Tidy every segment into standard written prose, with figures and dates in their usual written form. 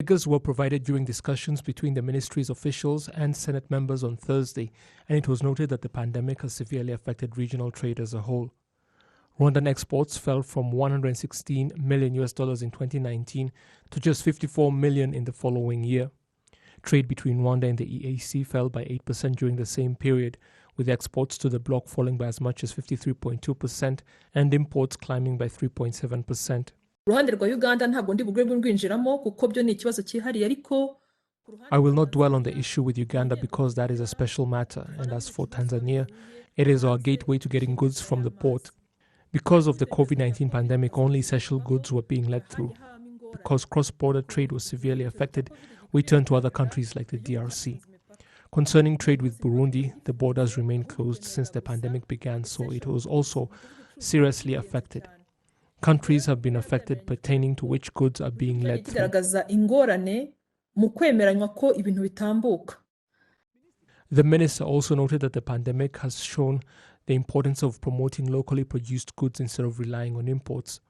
Figures were provided during discussions between the ministry's officials and Senate members on Thursday, and it was noted that the pandemic has severely affected regional trade as a whole. Rwandan exports fell from $116 million in 2019 to just $54 million in the following year. Trade between Rwanda and the EAC fell by 8% during the same period, with exports to the bloc falling by as much as 53.2% and imports climbing by 3.7%. I will not dwell on the issue with Uganda because that is a special matter, and as for Tanzania, it is our gateway to getting goods from the port. Because of the COVID-19 pandemic, only essential goods were being let through. Because cross-border trade was severely affected, we turned to other countries like the DRC. Concerning trade with Burundi, the borders remained closed since the pandemic began, so it was also seriously affected. Countries have been affected pertaining to which goods are being let through. The minister also noted that the pandemic has shown the importance of promoting locally produced goods instead of relying on imports.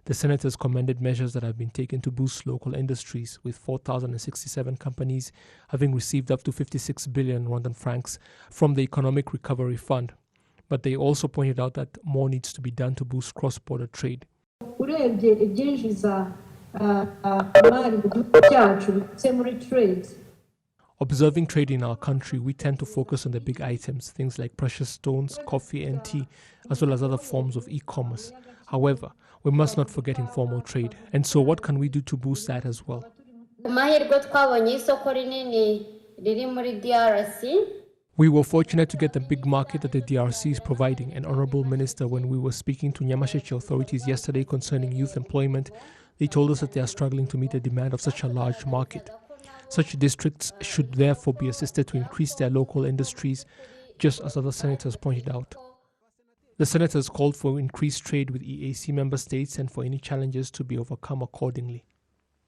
The senators commended measures that have been taken to boost local industries, with 4,067 companies having received up to 56 billion Rwandan francs from the Economic Recovery Fund. But they also pointed out that more needs to be done to boost cross-border trade. Observing trade in our country, we tend to focus on the big items, things like precious stones, coffee and tea, as well as other forms of e-commerce. However, we must not forget informal trade. And so what can we do to boost that as well? We were fortunate to get the big market that the DRC is providing. An honorable minister, when we were speaking to Nyamasheke authorities yesterday concerning youth employment, they told us that they are struggling to meet the demand of such a large market. Such districts should therefore be assisted to increase their local industries, just as other senators pointed out. The senators called for increased trade with EAC member states and for any challenges to be overcome accordingly.